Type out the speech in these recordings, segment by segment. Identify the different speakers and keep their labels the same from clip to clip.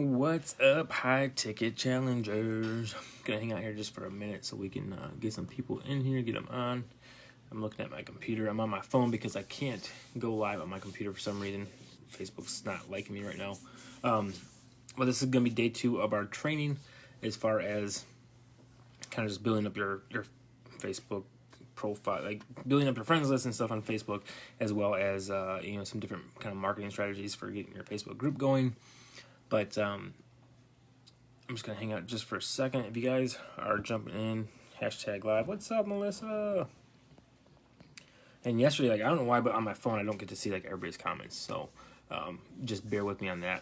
Speaker 1: What's up, high ticket challengers? Gonna hang out here just for a minute so we can get some people in here, get them on. I'm looking at my computer. I'm on my phone because I can't go live on my computer for some reason. Facebook's not liking me right now. But this is gonna be day 2 of our training as far as kind of just building up your Facebook profile, like building up your friends list and stuff on Facebook, as well as some different kind of marketing strategies for getting your Facebook group going. But I'm just going to hang out just for a second. If you guys are jumping in, hashtag live. What's up, Melissa? And yesterday, I don't know why, but on my phone, I don't get to see, everybody's comments. So just bear with me on that.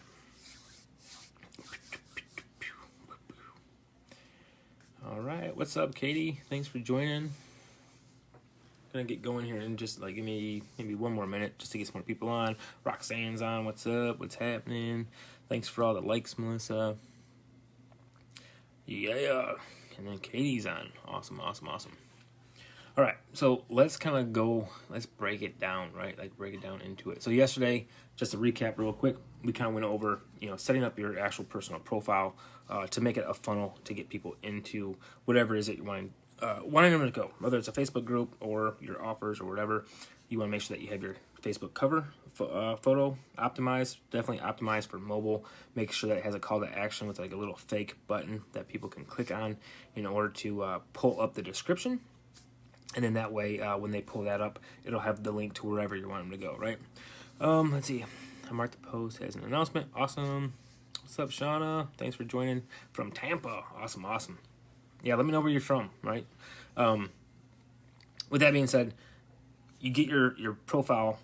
Speaker 1: All right. What's up, Katie? Thanks for joining. Gonna get going here in just give me maybe one more minute just to get some more people on. Roxanne's on. What's up? What's happening? Thanks for all the likes, Melissa. Yeah. And then Katie's on. Awesome. All right, so let's break it down, right? Break it down into it. So yesterday, just to recap real quick, we kind of went over, setting up your actual personal profile to make it a funnel to get people into whatever it is that you wanting them to go, whether it's a Facebook group or your offers or whatever. You want to make sure that you have your Facebook cover photo optimized, definitely optimized for mobile. Make sure that it has a call to action with a little fake button that people can click on in order to pull up the description. And then that way, when they pull that up, it'll have the link to wherever you want them to go, right? Let's see. I marked the post as an announcement. Awesome. What's up, Shauna? Thanks for joining from Tampa. Awesome. Yeah, let me know where you're from, right? With that being said, you get your profile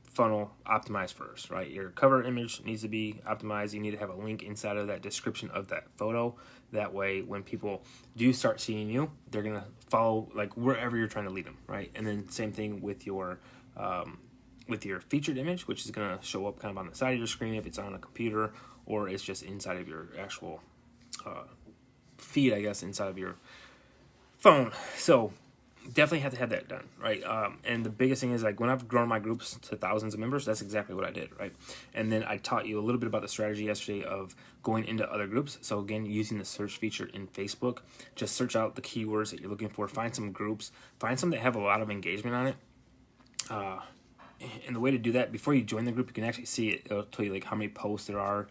Speaker 1: funnel optimized first, right? Your cover image needs to be optimized. You need to have a link inside of that description of that photo. That way, when people do start seeing you, they're going to follow wherever you're trying to lead them, right? And then same thing with your featured image, which is going to show up kind of on the side of your screen if it's on a computer or it's just inside of your actual feed, I guess, inside of your phone. So definitely have to have that done, right? And the biggest thing is when I've grown my groups to thousands of members, that's exactly what I did, right? And then I taught you a little bit about the strategy yesterday of going into other groups. So again, using the search feature in Facebook, just search out the keywords that you're looking for, find some groups, find some that have a lot of engagement on it. And the way to do that, before you join the group, you can actually see it. It'll tell you how many posts there are,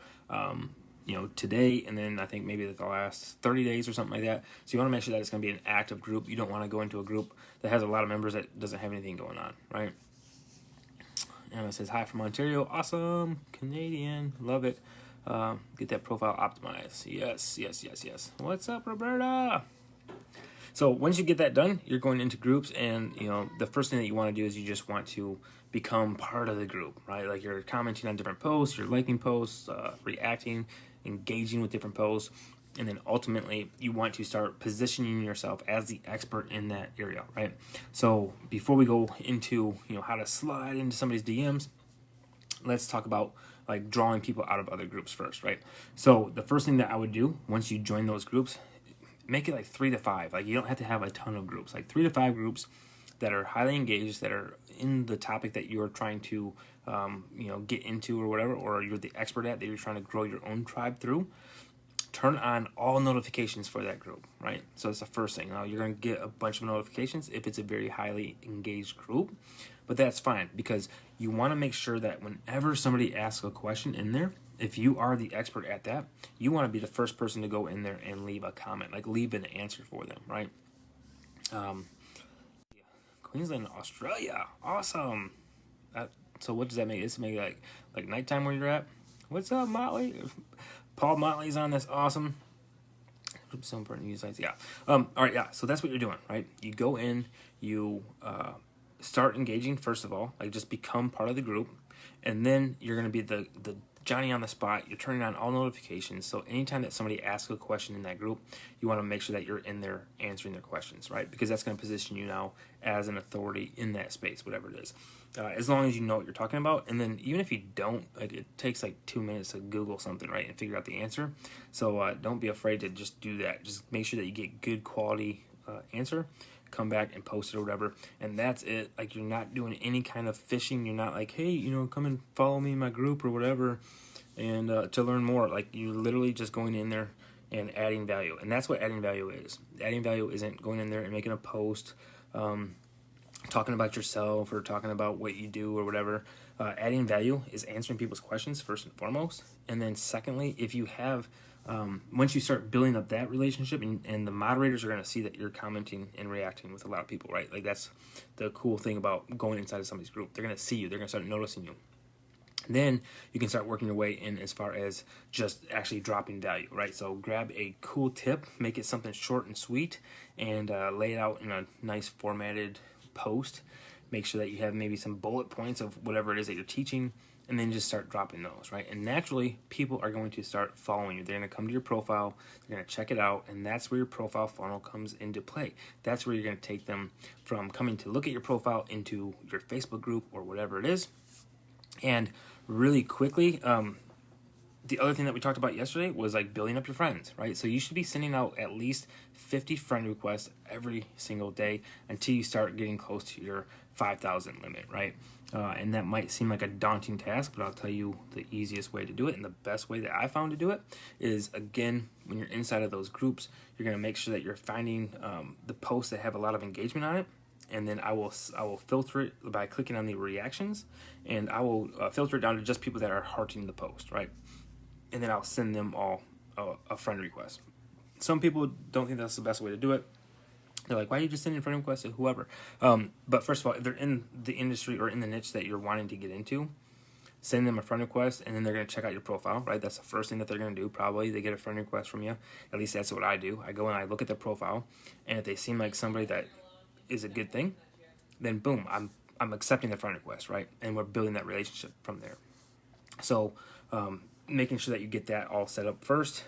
Speaker 1: today, and then I think maybe the last 30 days or something like that. So you want to make sure that it's going to be an active group. You don't want to go into a group that has a lot of members that doesn't have anything going on, right? And it says, hi from Ontario. Awesome. Canadian. Love it. Get that profile optimized. Yes. What's up, Roberta? So once you get that done, you're going into groups, and the first thing that you want to do is you just want to become part of the group, right? You're commenting on different posts, you're liking posts, reacting, engaging with different posts, and then ultimately you want to start positioning yourself as the expert in that area, right? So before we go into how to slide into somebody's DMs, let's talk about drawing people out of other groups first, right? So the first thing that I would do once you join those groups, make it 3 to 5. You don't have to have a ton of groups. 3 to 5 groups that are highly engaged, that are in the topic that you're trying to get into or whatever, or you're the expert at, that you're trying to grow your own tribe through. Turn on all notifications for that group, right? So that's the first thing. Now you're going to get a bunch of notifications if it's a very highly engaged group, but that's fine, because you want to make sure that whenever somebody asks a question in there, if you are the expert at that, you want to be the first person to go in there and leave a comment, leave an answer for them, right? Queensland, Australia, awesome. So what does that make? It's maybe like nighttime where you're at. What's up, Motley? Paul Motley's on this. Awesome. So important news sites. Yeah. All right. Yeah. So that's what you're doing, right? You go in, you start engaging first of all, just become part of the group, and then you're going to be the Johnny on the spot. You're turning on all notifications. So anytime that somebody asks a question in that group, you want to make sure that you're in there answering their questions, right? Because that's going to position you now as an authority in that space, whatever it is. As long as you know what you're talking about. And then even if you don't, it takes 2 minutes to Google something, right, and figure out the answer. So don't be afraid to just do that. Just make sure that you get good quality answer. Come back and post it or whatever, and that's it. You're not doing any kind of fishing. You're not hey, come and follow me in my group or whatever. and to learn more. Like, you're literally just going in there and adding value, and that's what adding value is. Adding value isn't going in there and making a post, talking about yourself or talking about what you do or whatever. Adding value is answering people's questions first and foremost, and then secondly, if you have once you start building up that relationship, and the moderators are going to see that you're commenting and reacting with a lot of people, right? Like, that's the cool thing about going inside of somebody's group. They're going to see you. They're going to start noticing you. Then you can start working your way in as far as just actually dropping value, right? So grab a cool tip, make it something short and sweet, and lay it out in a nice formatted post. Make sure that you have maybe some bullet points of whatever it is that you're teaching, and then just start dropping those, right? And naturally, people are going to start following you. They're going to come to your profile, they're going to check it out, and that's where your profile funnel comes into play. That's where you're going to take them from coming to look at your profile into your Facebook group or whatever it is. And really quickly, the other thing that we talked about yesterday was like building up your friends, right? So you should be sending out at least 50 friend requests every single day until you start getting close to your 5,000 limit, right? And that might seem like a daunting task, but I'll tell you the easiest way to do it, and the best way that I found to do it is, again, when you're inside of those groups, you're going to make sure that you're finding the posts that have a lot of engagement on it. And then I will filter it by clicking on the reactions, and I will filter it down to just people that are hearting the post, right? And then I'll send them all a friend request. Some people don't think that's the best way to do it. They're like, why are you just sending friend requests to whoever? But first of all, if they're in the industry or in the niche that you're wanting to get into, send them a friend request, and then they're going to check out your profile, right? That's the first thing that they're going to do. Probably they get a friend request from you. At least that's what I do. I go and I look at their profile, and if they seem like somebody that is a good thing, then boom, I'm accepting the friend request, right? And we're building that relationship from there. So making sure that you get that all set up first.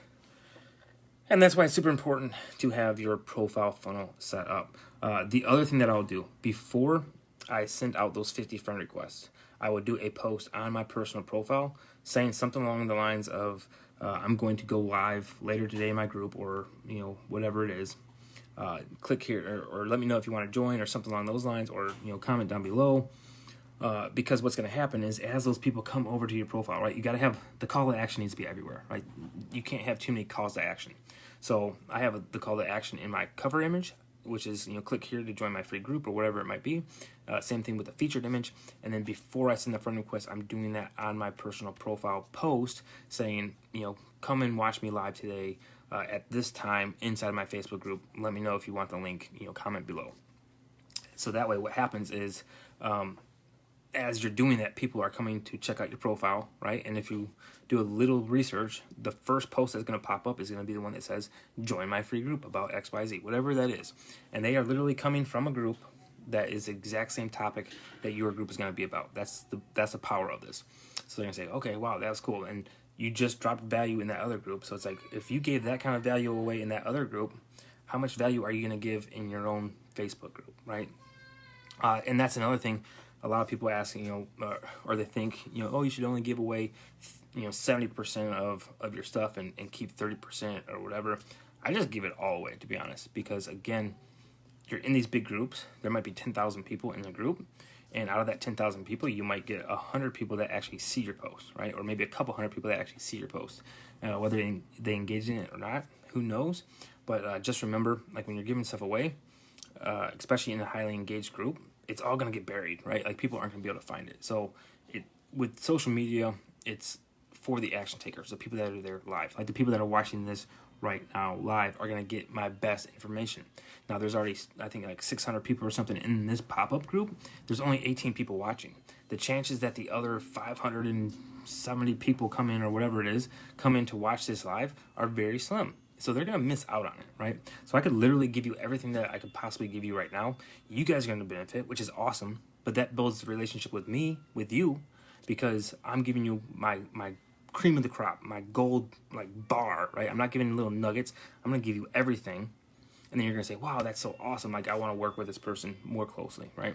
Speaker 1: And that's why it's super important to have your profile funnel set up. The other thing that I'll do before I send out those 50 friend requests, I will do a post on my personal profile saying something along the lines of, I'm going to go live later today in my group, or whatever it is. Click here, or let me know if you want to join, or something along those lines, or comment down below. Because what's going to happen is, as those people come over to your profile, right, you got to have the call to action needs to be everywhere, right? You can't have too many calls to action. So I have the call to action in my cover image, which is click here to join my free group or whatever it might be. Same thing with the featured image. And then before I send the friend request, I'm doing that on my personal profile post saying, come and watch me live today at this time inside of my Facebook group. Let me know if you want the link, comment below. So that way what happens is, as you're doing that, people are coming to check out your profile, right? And if you do a little research, the first post that's going to pop up is going to be the one that says, join my free group about XYZ, whatever that is. And they are literally coming from a group that is the exact same topic that your group is going to be about. That's the power of this. So they're going to say, okay, wow, that was cool. And you just dropped value in that other group. So it's like, if you gave that kind of value away in that other group, how much value are you going to give in your own Facebook group, right? And that's another thing. A lot of people ask, or they think, oh, you should only give away, 70% of your stuff and keep 30% or whatever. I just give it all away, to be honest, because again, you're in these big groups. There might be 10,000 people in the group, and out of that 10,000 people, you might get 100 people that actually see your post, right? Or maybe a couple hundred people that actually see your post. Whether they engage in it or not, who knows? But just remember, like when you're giving stuff away, especially in a highly engaged group, it's all going to get buried, right? Like people aren't going to be able to find it. So with social media, it's for the action takers, the people that are there live. Like the people that are watching this right now live are going to get my best information. Now there's already, I think, like 600 people or something in this pop-up group. There's only 18 people watching. The chances that the other 570 people come in, or whatever it is, come in to watch this live are very slim. So they're going to miss out on it, right? So I could literally give you everything that I could possibly give you right now. You guys are going to benefit, which is awesome. But that builds the relationship with me, with you, because I'm giving you my cream of the crop, my gold bar, right? I'm not giving you little nuggets. I'm going to give you everything. And then you're going to say, wow, that's so awesome. Like, I want to work with this person more closely, right?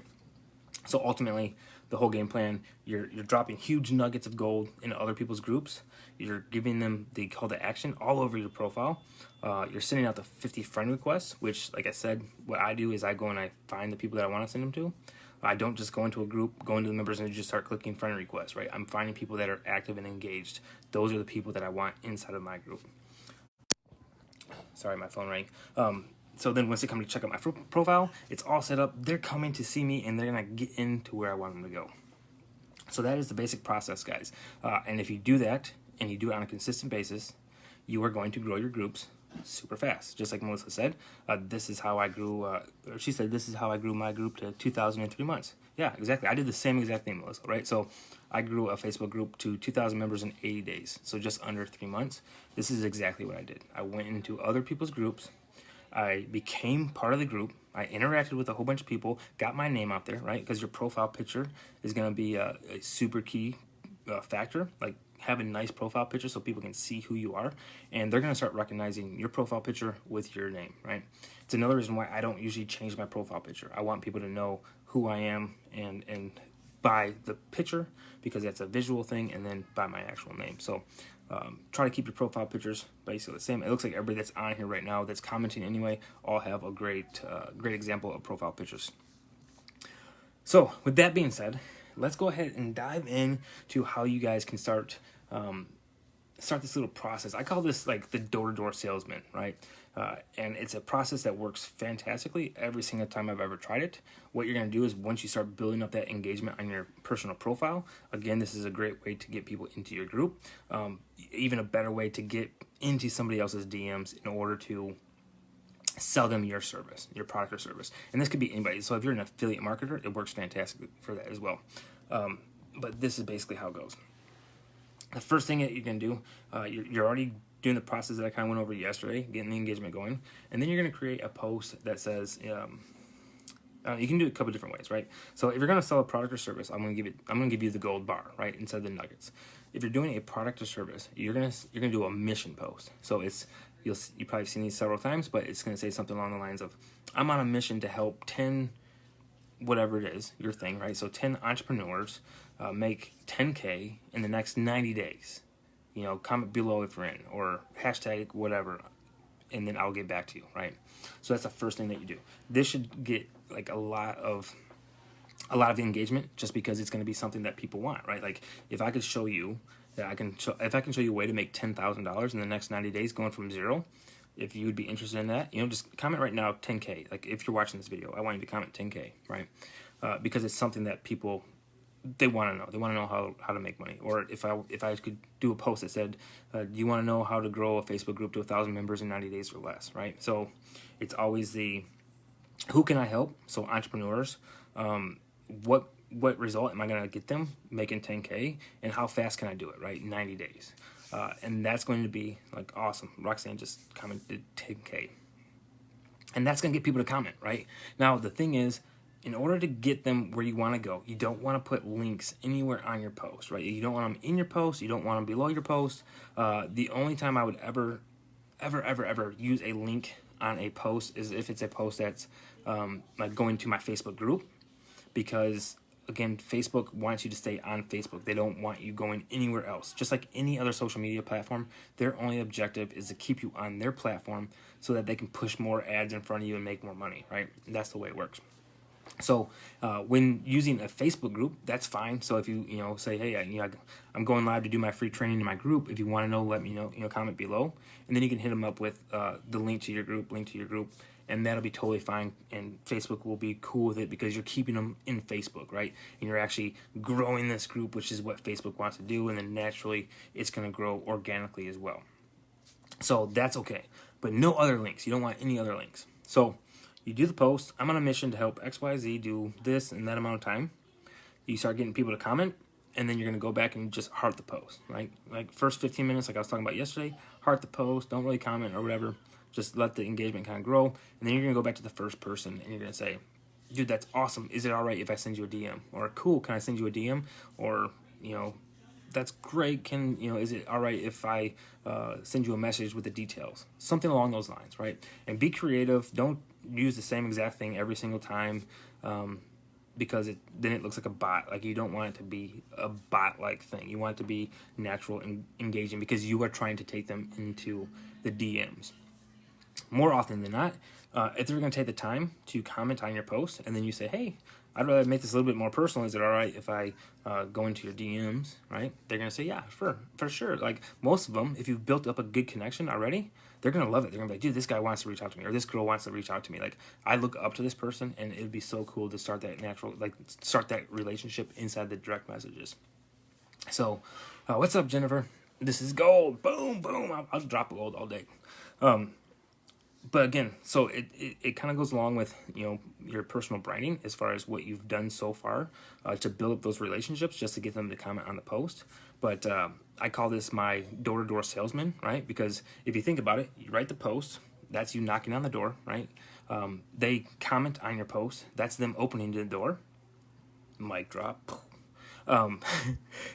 Speaker 1: So ultimately, the whole game plan, you're dropping huge nuggets of gold in other people's groups. You're giving them the call to action all over your profile. You're sending out the 50 friend requests, which, like I said, what I do is I go and I find the people that I want to send them to. I don't just go into a group, go into the members, and just start clicking friend requests, right? I'm finding people that are active and engaged. Those are the people that I want inside of my group. Sorry, my phone rang. So then once they come to check out my profile, it's all set up. They're coming to see me, and they're going to get into where I want them to go. So that is the basic process, guys. And if you do that, and you do it on a consistent basis, you are going to grow your groups super fast. Just like Melissa said, this is how I grew, she said, this is how I grew my group to 2,000 in 3 months. Yeah, exactly. I did the same exact thing, Melissa, right? So I grew a Facebook group to 2,000 members in 80 days. So just under 3 months. This is exactly what I did. I went into other people's groups. I became part of the group. I interacted with a whole bunch of people, got my name out there, right? Because your profile picture is going to be a super key factor. Like, have a nice profile picture so people can see who you are, and they're going to start recognizing your profile picture with your name, right? It's another reason why I don't usually change my profile picture. I want people to know who I am and by the picture, because that's a visual thing, and then by my actual name. So try to keep your profile pictures basically the same. It looks like everybody that's on here right now that's commenting anyway all have a great example of profile pictures. So with that being said, let's go ahead and dive in to how you guys can start this little process. I call this like the door-to-door salesman, right? And it's a process that works fantastically every single time I've ever tried it. What you're going to do is once you start building up that engagement on your personal profile, again, this is a great way to get people into your group. Even a better way to get into somebody else's DMs in order to sell them your service, your product or service. And this could be anybody. So if you're an affiliate marketer, it works fantastic for that as well. But this is basically how it goes. The first thing that you can do, you're already doing the process that I kind of went over yesterday, getting the engagement going. And then you're going to create a post that says, you can do it a couple different ways, right? So if you're going to sell a product or service, I'm going to give you the gold bar, right, instead of the nuggets. If you're doing a product or service, you're going to do a mission post. So you've probably seen these several times, but it's going to say something along the lines of, I'm on a mission to help 10, whatever it is, your thing, right? So 10 entrepreneurs make 10K in the next 90 days. You know, comment below if you're in, or hashtag whatever, and then I'll get back to you, right? So that's the first thing that you do. This should get like a lot of engagement, just because it's going to be something that people want, right? Like if I could show you that if I can show you a way to make $10,000 in the next 90 days going from zero, if you would be interested in that, just comment right now 10K. Like if you're watching this video, I want you to comment 10K, right? Because it's something that people, they want to know. They want to know how to make money. Or if I could do a post that said, do you want to know how to grow a Facebook group to 1,000 members in 90 days or less, right? So it's always the, who can I help? So entrepreneurs, what result am I going to get them making 10K, and how fast can I do it, right? 90 days. And that's going to be like awesome. Roxanne just commented 10K. And that's going to get people to comment, right? Now, the thing is, in order to get them where you want to go, you don't want to put links anywhere on your post, right? You don't want them in your post. You don't want them below your post. The only time I would ever use a link on a post is if it's a post that's like going to my Facebook group, because again, Facebook wants you to stay on Facebook. They don't want you going anywhere else. Just like any other social media platform, their only objective is to keep you on their platform so that they can push more ads in front of you and make more money, right? And that's the way it works. So when using a Facebook group, that's fine. So if you say, hey, I'm going live to do my free training in my group. If you want to know, let me know. Comment below, and then you can hit them up with the link to your group, and that'll be totally fine. And Facebook will be cool with it because you're keeping them in Facebook, right? And you're actually growing this group, which is what Facebook wants to do, and then naturally it's going to grow organically as well. So that's okay, but no other links. You don't want any other links. So you do the post, I'm on a mission to help XYZ do this in that amount of time. You start getting people to comment, and then you're going to go back and just heart the post, right? Like first 15 minutes, like I was talking about yesterday, heart the post, don't really comment or whatever. Just let the engagement kind of grow, and then you're going to go back to the first person, and you're going to say, dude, that's awesome. Is it all right if I send you a DM? Or cool, can I send you a DM? Or, that's great. Is it all right if I send you a message with the details? Something along those lines, right? And be creative. Don't use the same exact thing every single time, because then it looks like a bot. Like, you don't want it to be a bot-like thing. You want it to be natural and engaging, because you are trying to take them into the DMs. More often than not, if they're going to take the time to comment on your post, and then you say, hey, I'd rather make this a little bit more personal. Is it all right if I go into your DMs, right? They're going to say, yeah, for sure. Like most of them, if you've built up a good connection already, they're going to love it. They're going to be like, dude, this guy wants to reach out to me, or this girl wants to reach out to me. Like, I look up to this person, and it would be so cool to start that start that relationship inside the direct messages. So, what's up, Jennifer? This is gold. Boom, boom. I'll drop gold all day. But again, so it kind of goes along with, your personal branding as far as what you've done so far to build up those relationships, just to get them to comment on the post. But I call this my door-to-door salesman, right? Because if you think about it, you write the post, that's you knocking on the door, right? They comment on your post, that's them opening the door. Mic drop.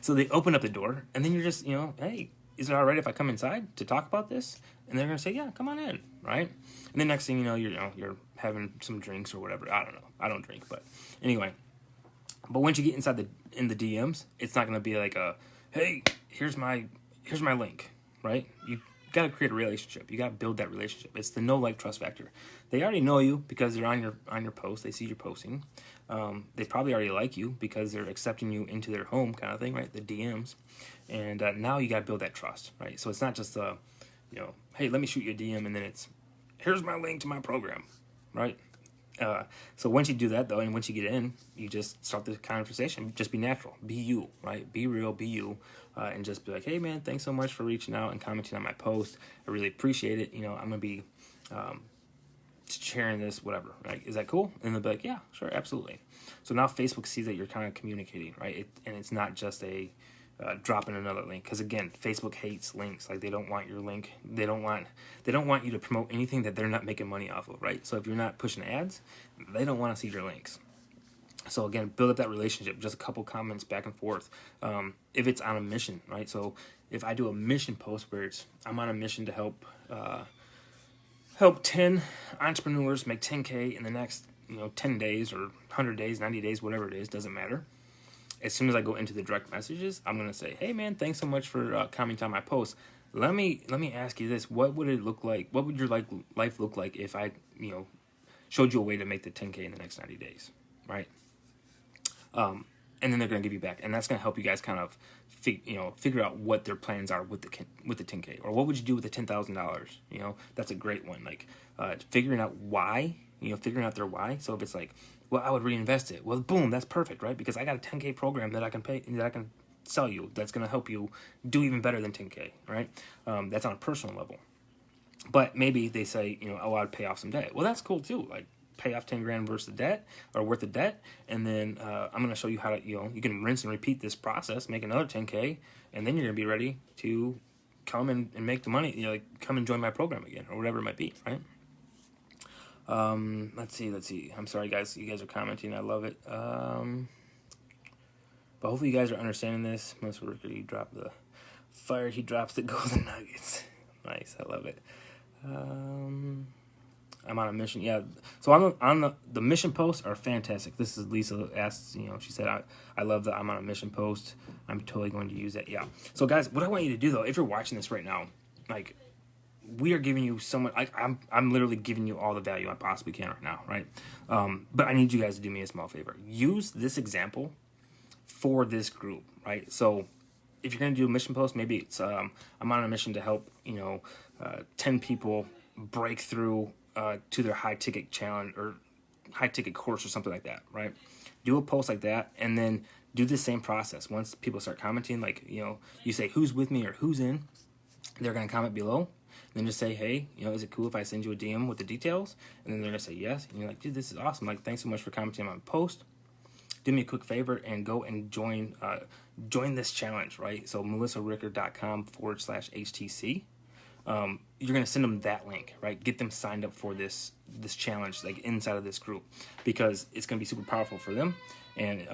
Speaker 1: So they open up the door, and then you're just, hey, is it all right if I come inside to talk about this? And they're going to say, yeah, come on in, right? And then next thing you know, you're having some drinks or whatever. I don't know. I don't drink, but anyway. But once you get in the DMs, it's not going to be like hey, here's my link, right? You got to create a relationship. You got to build that relationship. It's the know, like, trust factor. They already know you because they're on your post. They see your posting. They probably already like you because they're accepting you into their home, kind of thing, right? The DMs. And now you got to build that trust, right? So it's not just hey, let me shoot you a DM, and then it's, here's my link to my program, right? So once you do that, though, and once you get in, you just start the conversation. Just be natural. Be you, right? Be real, be you, and just be like, hey, man, thanks so much for reaching out and commenting on my post. I really appreciate it. I'm going to be sharing this, whatever, right? Is that cool? And they'll be like, yeah, sure, absolutely. So now Facebook sees that you're kind of communicating, right? And it's not just a dropping another link, because again, Facebook hates links. Like, they don't want your link. They don't want you to promote anything that they're not making money off of, right? So if you're not pushing ads, they don't want to see your links. So again, build up that relationship. Just a couple comments back and forth. If it's on a mission, right? So if I do a mission post where I'm on a mission to help 10 entrepreneurs make 10K in the next 10 days or 100 days, 90 days, whatever it is, doesn't matter. As soon as I go into the direct messages, I'm going to say, hey, man, thanks so much for commenting on my post. Let me ask you this. What would it look like? What would your life look like if I, showed you a way to make the 10K in the next 90 days, right? And then they're going to give you back. And that's going to help you guys kind of figure out what their plans are with the 10K. Or what would you do with the $10,000? That's a great one. Like figuring out why, figuring out their why. So if it's like, well, I would reinvest it. Well, boom, that's perfect, right? Because I got a 10K program that I can sell you. That's going to help you do even better than 10K, right? That's on a personal level. But maybe they say, I'd pay off some debt. Well, that's cool too. Like, pay off 10 grand worth of debt, and then I'm going to show you how to, you can rinse and repeat this process, make another 10K, and then you're going to be ready to come and make the money, come and join my program again, or whatever it might be, right? Let's see. I'm sorry, guys. You guys are commenting. I love it. But hopefully you guys are understanding this. Melissa Ricker, you drop the fire. He drops the golden nuggets. Nice. I love it. I'm on a mission. Yeah. So I'm on the mission posts are fantastic. This is Lisa asks, she said, I love that I'm on a mission post. I'm totally going to use that. Yeah. So guys, what I want you to do though, if you're watching this right now, like, we are giving you so much. I'm literally giving you all the value I possibly can right now, right? But I need you guys to do me a small favor. Use this example for this group, right? So if you're going to do a mission post, maybe it's I'm on a mission to help 10 people break through to their high ticket challenge or high ticket course or something like that, right? Do a post like that, and then do the same process. Once people start commenting, like you say who's with me or who's in, they're going to comment below. Then just say, hey, is it cool if I send you a DM with the details? And then they're going to say yes. And you're like, dude, this is awesome. Like, thanks so much for commenting on my post. Do me a quick favor and go and join this challenge, right? So melissaricker.com/HTC. You're going to send them that link, right? Get them signed up for this challenge, like inside of this group, because it's going to be super powerful for them. And,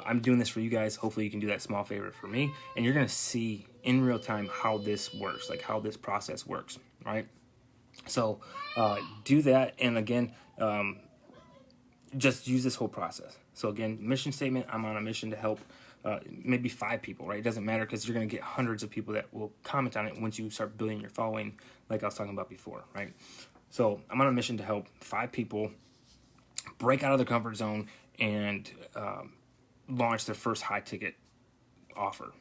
Speaker 1: I'm doing this for you guys. Hopefully you can do that small favor for me. And you're going to see in real time how this works, like how this process works, right? So do that. And again, just use this whole process. So again, mission statement, I'm on a mission to help maybe 5 people, right? It doesn't matter, because you're going to get hundreds of people that will comment on it once you start building your following, like I was talking about before, right? So I'm on a mission to help 5 people break out of their comfort zone and launch their first high ticket offer,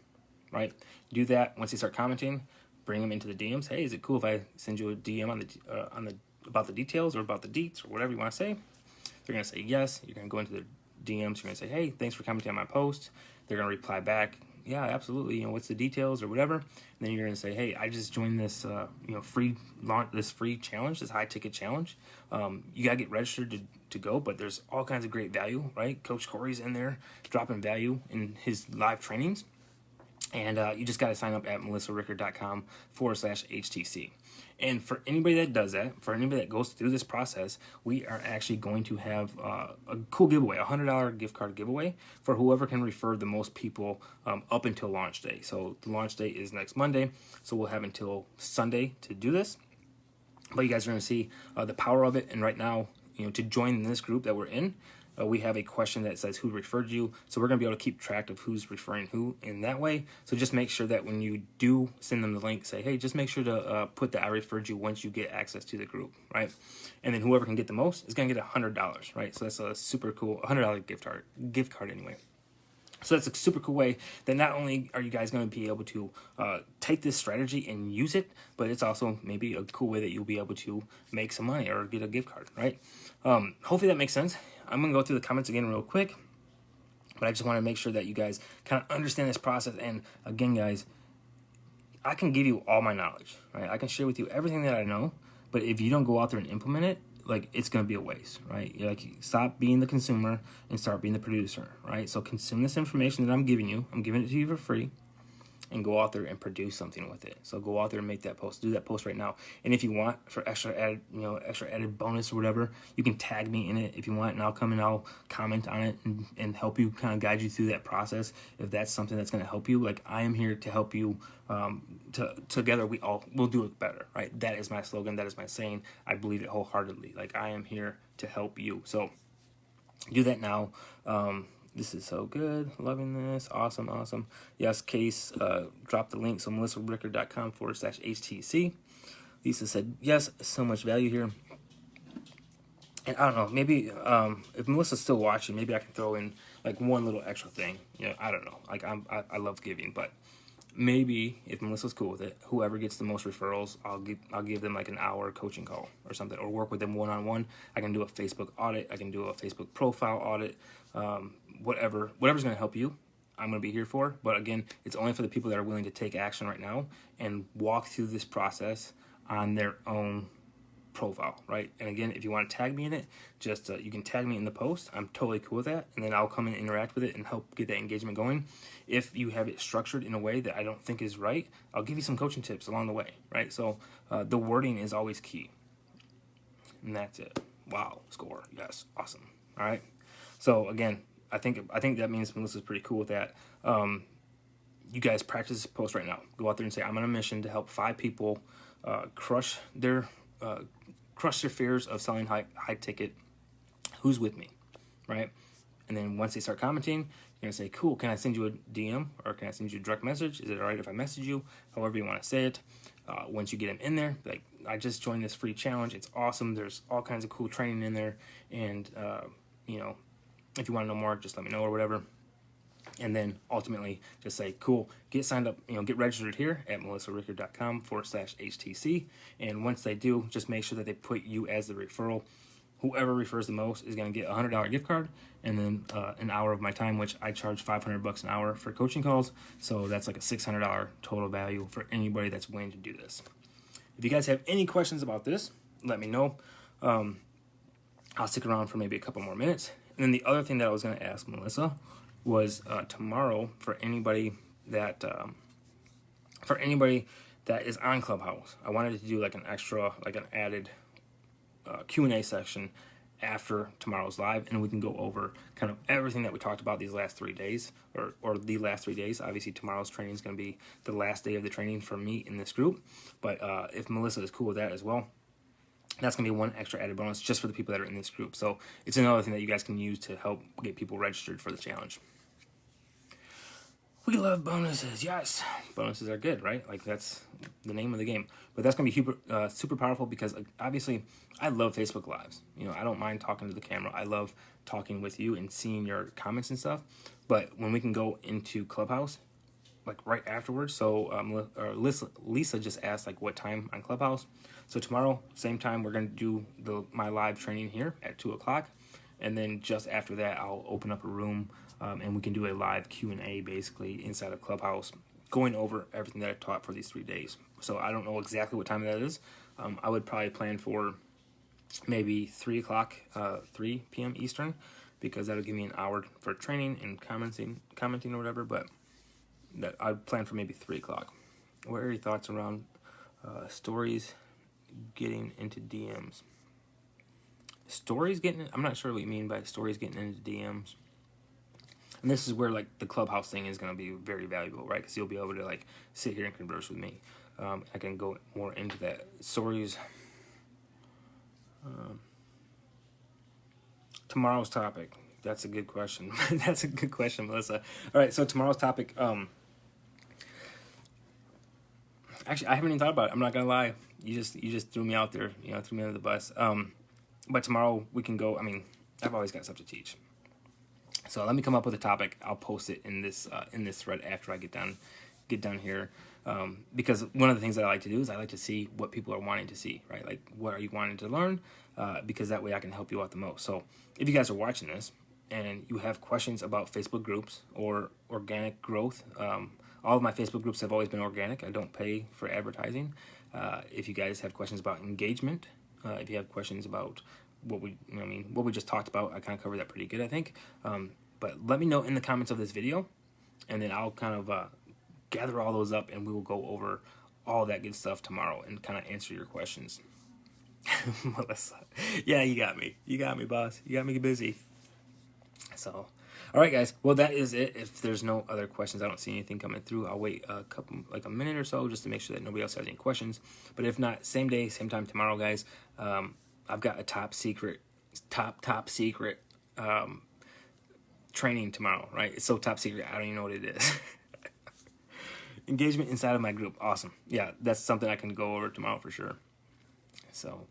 Speaker 1: right? Do that. Once they start commenting, bring them into the DMs. Hey, is it cool if I send you a DM on the about the details or about the deets or whatever you want to say? They're going to say yes. You're going to go into the DMs. You're going to say, hey, thanks for commenting on my post. They're going to reply back, yeah, absolutely. You know, what's the details or whatever. And then you're going to say, hey, I just joined this, free challenge, this high ticket challenge. You got to get registered to go, but there's all kinds of great value, right? Coach Corey's in there dropping value in his live trainings. And you just got to sign up at melissarickard.com/HTC. And for anybody that does that, for anybody that goes through this process, we are actually going to have a cool giveaway, a $100 gift card giveaway for whoever can refer the most people up until launch day. So the launch day is next Monday, so we'll have until Sunday to do this. But you guys are going to see the power of it. And right now, to join this group that we're in, we have a question that says who referred you. So we're going to be able to keep track of who's referring who in that way. So just make sure that when you do send them the link, say, hey, just make sure to put that I referred you once you get access to the group, right? And then whoever can get the most is going to get $100, right? So that's a super cool $100 gift card anyway. So that's a super cool way that not only are you guys going to be able to take this strategy and use it, but it's also maybe a cool way that you'll be able to make some money or get a gift card, right? Hopefully that makes sense. I'm going to go through the comments again real quick, but I just want to make sure that you guys kind of understand this process. And again, guys, I can give you all my knowledge, right? I can share with you everything that I know, but if you don't go out there and implement it, it's going to be a waste, right? Stop being the consumer and start being the producer, right? So consume this information that I'm giving you. I'm giving it to you for free, and go out there and produce something with it. So go out there and make that post. Do that post right now. And if you want for extra added bonus or whatever, you can tag me in it if you want, and I'll come and I'll comment on it and help you, kind of guide you through that process. If that's something that's going to help you, I am here to help you. Together we'll do it better, right? That is my slogan. That is my saying. I believe it wholeheartedly. I am here to help you. So do that now. This is so good. Loving this. Awesome. Yes, Case, drop the link. So melissarickard.com/HTC. Lisa said, yes, so much value here. And I don't know, maybe if Melissa's still watching, maybe I can throw in one little extra thing. I don't know. I love giving, but maybe if Melissa's cool with it, whoever gets the most referrals, I'll give them an hour coaching call or something, or work with them one-on-one. I can do a Facebook audit. I can do a Facebook profile audit. Whatever's going to help you, I'm going to be here for. But again, it's only for the people that are willing to take action right now and walk through this process on their own profile, right? And again, if you want to tag me in it, just you can tag me in the post. I'm totally cool with that, and then I'll come and interact with it and help get that engagement going. If you have it structured in a way that I don't think is right, I'll give you some coaching tips along the way, right? So the wording is always key, and that's it. Wow, score, yes, awesome. All right, so again, I think that means Melissa's pretty cool with that. You guys practice this post right now. Go out there and say, I'm on a mission to help 5 people crush their fears of selling high ticket. Who's with me, right? And then once they start commenting, you're gonna say, cool, can I send you a DM or can I send you a direct message? Is it all right if I message you? However you want to say it. Once you get them in there, I just joined this free challenge. It's awesome. There's all kinds of cool training in there, and if you want to know more, just let me know or whatever. And then ultimately just say, cool, get signed up, get registered here at melissarickard.com/HTC. And once they do, just make sure that they put you as the referral. Whoever refers the most is going to get a $100 gift card, and then an hour of my time, which I charge $500 an hour for coaching calls. So that's a $600 total value for anybody that's willing to do this. If you guys have any questions about this, let me know. I'll stick around for maybe a couple more minutes. And then the other thing that I was going to ask Melissa was tomorrow for anybody that is on Clubhouse, I wanted to do an extra, an added Q&A section after tomorrow's live, and we can go over kind of everything that we talked about these last 3 days, or the last 3 days. Obviously, tomorrow's training is going to be the last day of the training for me in this group, but if Melissa is cool with that as well, that's going to be one extra added bonus just for the people that are in this group. So it's another thing that you guys can use to help get people registered for the challenge. We love bonuses. Yes, bonuses are good, right? Like that's the name of the game. But that's gonna be super powerful because obviously I love Facebook Lives. You know, I don't mind talking to the camera. I love talking with you and seeing your comments and stuff. But when we can go into Clubhouse, like right afterwards. So Lisa just asked like what time on Clubhouse. So tomorrow, same time, we're gonna do my live training here at 2:00. And then just after that, I'll open up a room and we can do a live Q&A basically inside of Clubhouse, going over everything that I taught for these 3 days. So I don't know exactly what time that is. I would probably plan for maybe 3 o'clock, 3 p.m. Eastern, because that'll give me an hour for training and commenting or whatever. But that I'd plan for maybe 3 o'clock. What are your thoughts around stories getting into DMs? Stories getting, I'm not sure what you mean by stories getting into DMs. And this is where like the Clubhouse thing is going to be very valuable, right? Because you'll be able to like sit here and converse with me. I can go more into that. Stories. Tomorrow's topic. That's a good question. That's a good question, Melissa. All right, so tomorrow's topic. Actually, I haven't even thought about it. I'm not gonna lie. You just threw me out there. You know, threw me under the bus. But tomorrow we can go. I mean, I've always got stuff to teach. So let me come up with a topic. I'll post it in this thread after I get done here. Because one of the things that I like to do is I like to see what people are wanting to see, right? Like, what are you wanting to learn? Because that way I can help you out the most. So if you guys are watching this and you have questions about Facebook groups or organic growth, all of my Facebook groups have always been organic. I don't pay for advertising. If you guys have questions about engagement, if you have questions about what we just talked about, I kind of covered that pretty good, I think. But let me know in the comments of this video, and then I'll kind of gather all those up, and we will go over all that good stuff tomorrow and kind of answer your questions. Melissa, yeah, you got me, boss. You got me busy. So, all right, guys. Well, that is it. If there's no other questions, I don't see anything coming through. I'll wait a minute or so, just to make sure that nobody else has any questions. But if not, same day, same time tomorrow, guys. I've got a top secret training tomorrow. Right? It's so top secret, I don't even know what it is. Engagement inside of my group. Awesome. Yeah, that's something I can go over tomorrow for sure. So,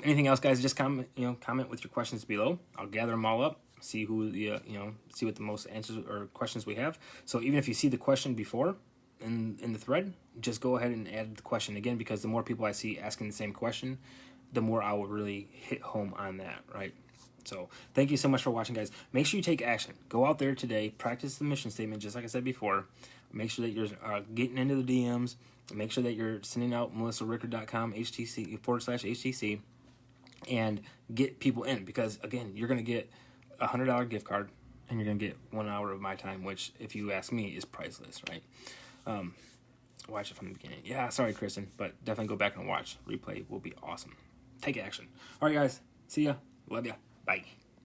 Speaker 1: anything else, guys? Just comment with your questions below. I'll gather them all up. See see what the most answers or questions we have. So even if you see the question before in the thread, just go ahead and add the question again, because the more people I see asking the same question, the more I will really hit home on that, right? So thank you so much for watching, guys. Make sure you take action. Go out there today, practice the mission statement, just like I said before. Make sure that you're getting into the DMs. Make sure that you're sending out melissarickard.com /HTC, and get people in, because again, you're going to get a $100 gift card, and you're gonna get 1 hour of my time, which, if you ask me, is priceless, right? Watch it from the beginning. Yeah, sorry, Kristen, but definitely go back and watch. Replay will be awesome. Take action. All right, guys. See ya. Love ya. Bye.